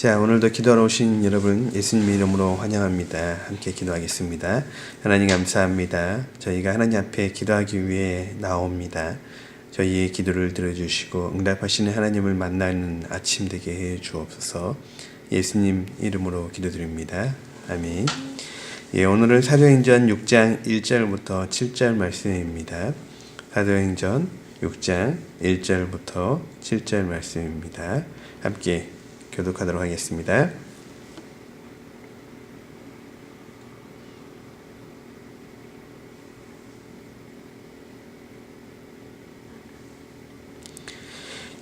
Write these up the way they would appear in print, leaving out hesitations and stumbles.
자, 오늘도 기도하러 오신 여러분 예수님의 이름으로 환영합니다. 함께 기도하겠습니다. 하나님 감사합니다. 저희가 하나님 앞에 기도하기 위해 나옵니다. 저희의 기도를 들어주시고 응답하시는 하나님을 만나는 아침 되게 해 주옵소서. 예수님 이름으로 기도드립니다. 아멘. 예, 오늘은 사도행전 6장 1절부터 7절 말씀입니다. 사도행전 6장 1절부터 7절 말씀입니다. 함께 교독하도록 하겠습니다.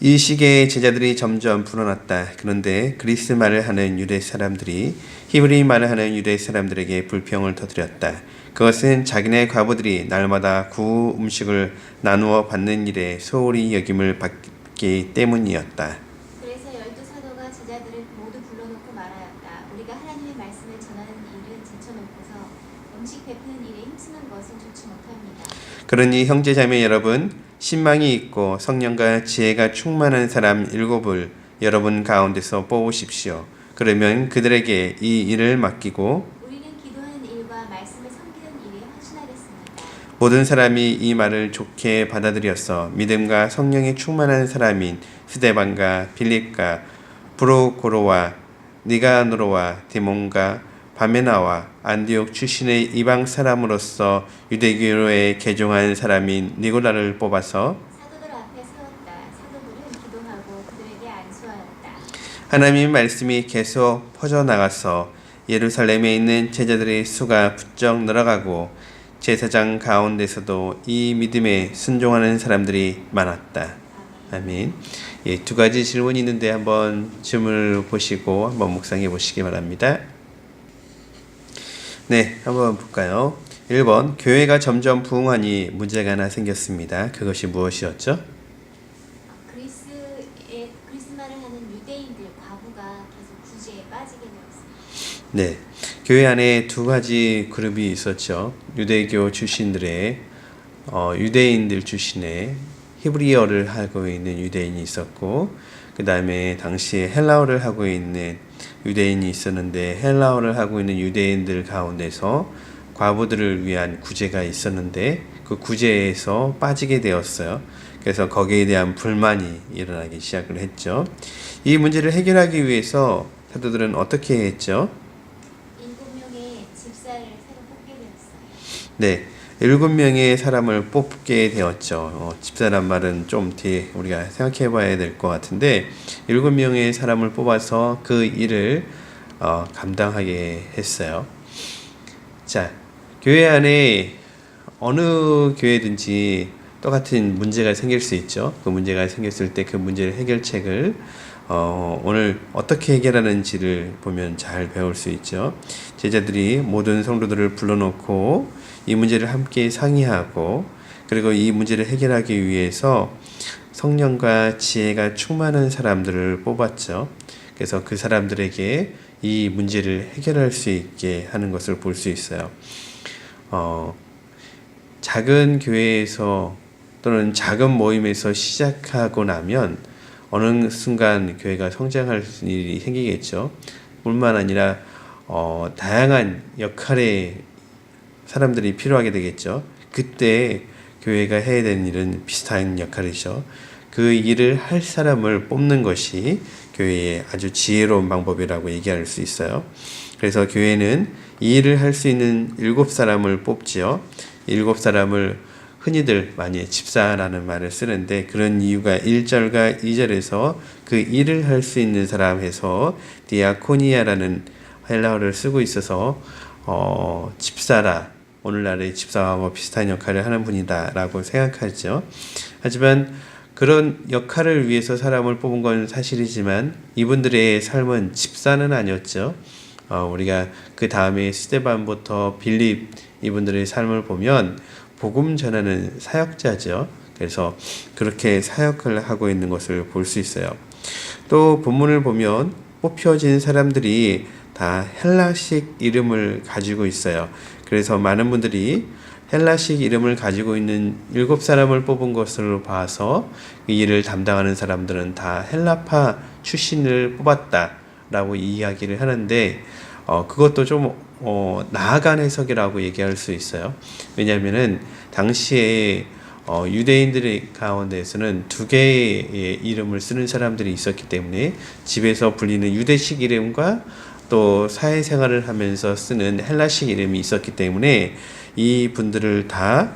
이 시기에 제자들이 점점 불어났다. 그런데 그리스 말을 하는 유대 사람들이 히브리 말을 하는 유대 사람들에게 불평을 터뜨렸다. 그것은 자기네 과부들이 날마다 구 음식을 나누어 받는 일에 소홀히 여김을 받기 때문이었다. 그래서 12사도가 제자들을 모두 불러놓고 말하였다. 우리가 하나님의 말씀을 전하는 일은 제쳐놓고서 음식 베푸는 일에 힘쓰는 것은 좋지 못합니다. 그러니 형제자매 여러분, 신망이 있고 성령과 지혜가 충만한 사람 7을 여러분 가운데서 뽑으십시오. 그러면 그들에게 이 일을 맡기고 우리는 기도하는 일과 말씀을 섬기는 일에 헌신하겠습니다. 모든 사람이 이 말을 좋게 받아들였어. 믿음과 성령이 충만한 사람인 스데반과 빌립과 브로고로와 니가노로와 디몬과 바메나와 안디옥 출신의 이방 사람으로서 유대교에 개종한 사람인 니고라를 뽑아서 사도들 앞에 세웠다. 사도들은 기도하고 그들에게 안수하였다. 하나님의 말씀이 계속 퍼져나가서 예루살렘에 있는 제자들의 수가 부쩍 늘어가고 제사장 가운데서도 이 믿음에 순종하는 사람들이 많았다. 아멘. 예, 두 가지 질문이 있는데 한번 질문을 보시고 한번 묵상해 보시기 바랍니다. 네, 한번 볼까요? 1번, 교회가 점점 부흥하니 문제가 하나 생겼습니다. 그것이 무엇이었죠? 그리스 말을 하는 유대인들 과부가 계속 구제에 빠지게 되었습니다. 네, 교회 안에 두 가지 그룹이 있었죠. 유대교 출신들의 유대인들 출신의 히브리어를 하고 있는 유대인이 있었고, 그 다음에 당시에 헬라어를 하고 있는 유대인이 있었는데, 헬라어를 하고 있는 유대인들 가운데서 과부들을 위한 구제가 있었는데 그 구제에서 빠지게 되었어요. 그래서 거기에 대한 불만이 일어나기 시작을 했죠. 이 문제를 해결하기 위해서 사도들은 어떻게 했죠? 7명의 집사를 새로 뽑게 되었어요. 네, 7명의 사람을 뽑게 되었죠. 집사란 말은 좀 뒤에 우리가 생각해 봐야 될 것 같은데 7명의 사람을 뽑아서 그 일을 감당하게 했어요. 자, 교회 안에 어느 교회든지 똑같은 문제가 생길 수 있죠. 그 문제가 생겼을 때 그 문제를 해결책을 오늘 어떻게 해결하는지를 보면 잘 배울 수 있죠. 제자들이 모든 성도들을 불러놓고 이 문제를 함께 상의하고 그리고 이 문제를 해결하기 위해서 성령과 지혜가 충만한 사람들을 뽑았죠. 그래서 그 사람들에게 이 문제를 해결할 수 있게 하는 것을 볼 수 있어요. 작은 교회에서 또는 작은 모임에서 시작하고 나면 어느 순간 교회가 성장할 일이 생기겠죠. 뿐만 아니라 다양한 역할의 사람들이 필요하게 되겠죠. 그때 교회가 해야 되는 일은 비슷한 역할이죠. 그 일을 할 사람을 뽑는 것이 교회의 아주 지혜로운 방법이라고 얘기할 수 있어요. 그래서 교회는 이 일을 할 수 있는 7사람을 뽑지요. 7사람을 흔히들 많이 집사라는 말을 쓰는데 그런 이유가 1절과 2절에서 그 일을 할 수 있는 사람 해서 디아코니아라는 헬라어를 쓰고 있어서 집사라, 오늘날의 집사와 비슷한 역할을 하는 분이다 라고 생각하죠. 하지만 그런 역할을 위해서 사람을 뽑은 건 사실이지만 이분들의 삶은 집사는 아니었죠. 우리가 그 다음에 스데반부터 빌립 이분들의 삶을 보면 복음 전하는 사역자죠. 그래서 그렇게 사역을 하고 있는 것을 볼 수 있어요. 또 본문을 보면 뽑혀진 사람들이 다 헬라식 이름을 가지고 있어요. 그래서 많은 분들이 헬라식 이름을 가지고 있는 7사람을 뽑은 것으로 봐서 이 일을 담당하는 사람들은 다 헬라파 출신을 뽑았다 라고 이야기를 하는데 그것도 좀 나아간 해석이라고 얘기할 수 있어요. 왜냐하면은 당시에 유대인들의 가운데에서는 두 개의 이름을 쓰는 사람들이 있었기 때문에 집에서 불리는 유대식 이름과 또 사회생활을 하면서 쓰는 헬라식 이름이 있었기 때문에 이 분들을 다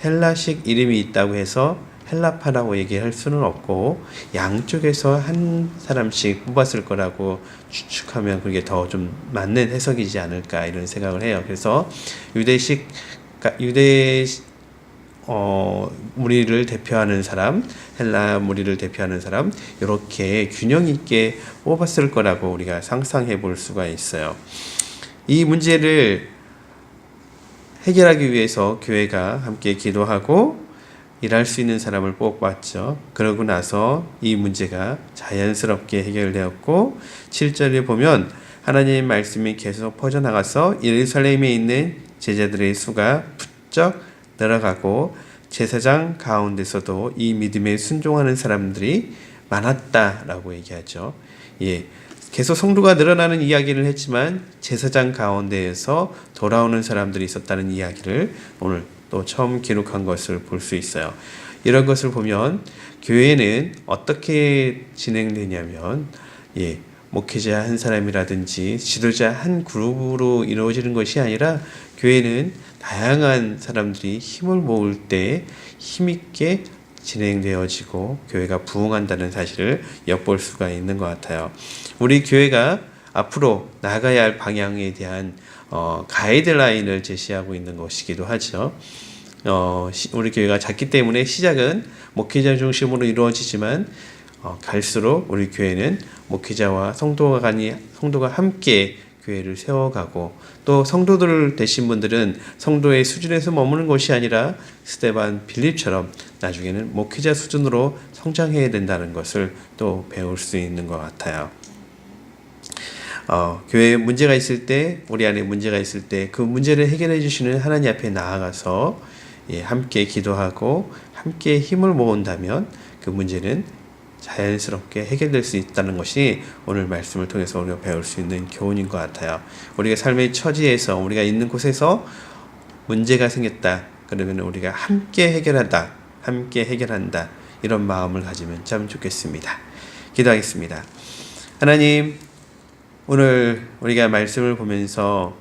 헬라식 이름이 있다고 해서 헬라파라고 얘기할 수는 없고 양쪽에서 한 사람씩 뽑았을 거라고 추측하면 그게 더 좀 맞는 해석이지 않을까 이런 생각을 해요. 그래서 유대 무리를 대표하는 사람, 헬라 무리를 대표하는 사람 이렇게 균형 있게 뽑았을 거라고 우리가 상상해 볼 수가 있어요. 이 문제를 해결하기 위해서 교회가 함께 기도하고 일할 수 있는 사람을 뽑았죠. 그러고 나서 이 문제가 자연스럽게 해결되었고 7절에 보면 하나님의 말씀이 계속 퍼져나가서 예루살렘에 있는 제자들의 수가 부쩍 늘어가고 제사장 가운데서도 이 믿음에 순종하는 사람들이 많았다라고 얘기하죠. 예, 계속 성도가 늘어나는 이야기를 했지만 제사장 가운데에서 돌아오는 사람들이 있었다는 이야기를 오늘 또 처음 기록한 것을 볼 수 있어요. 이런 것을 보면 교회는 어떻게 진행되냐면 목회자 한 사람이라든지 지도자 한 그룹으로 이루어지는 것이 아니라 교회는 다양한 사람들이 힘을 모을 때 힘있게 진행되어지고 교회가 부흥한다는 사실을 엿볼 수가 있는 것 같아요. 우리 교회가 앞으로 나가야 할 방향에 대한 가이드라인을 제시하고 있는 것이기도 하죠. 우리 교회가 작기 때문에 시작은 목회자 중심으로 이루어지지만 갈수록 우리 교회는 목회자와 성도가 함께 교회를 세워가고 또 성도들 되신 분들은 성도의 수준에서 머무는 것이 아니라 스데반 빌립처럼 나중에는 목회자 수준으로 성장해야 된다는 것을 또 배울 수 있는 것 같아요. 교회에 문제가 있을 때, 우리 안에 문제가 있을 때 그 문제를 해결해 주시는 하나님 앞에 나아가서 함께 기도하고 함께 힘을 모은다면 그 문제는 자연스럽게 해결될 수 있다는 것이 오늘 말씀을 통해서 우리가 배울 수 있는 교훈인 것 같아요. 우리가 삶의 처지에서 우리가 있는 곳에서 문제가 생겼다. 그러면 우리가 함께 해결한다. 이런 마음을 가지면 참 좋겠습니다. 기도하겠습니다. 하나님, 오늘 우리가 말씀을 보면서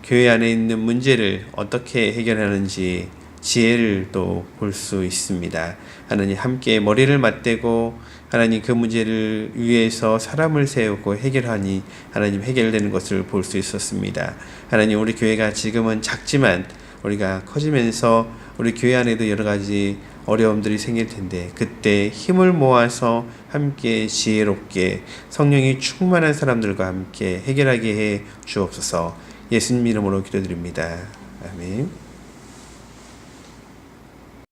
교회 안에 있는 문제를 어떻게 해결하는지 지혜를 또 볼 수 있습니다. 하나님 함께 머리를 맞대고 하나님 그 문제를 위해서 사람을 세우고 해결하니 하나님 해결되는 것을 볼 수 있었습니다. 하나님 우리 교회가 지금은 작지만 우리가 커지면서 우리 교회 안에도 여러 가지 어려움들이 생길 텐데 그때 힘을 모아서 함께 지혜롭게 성령이 충만한 사람들과 함께 해결하게 해 주옵소서. 예수님 이름으로 기도드립니다. 아멘.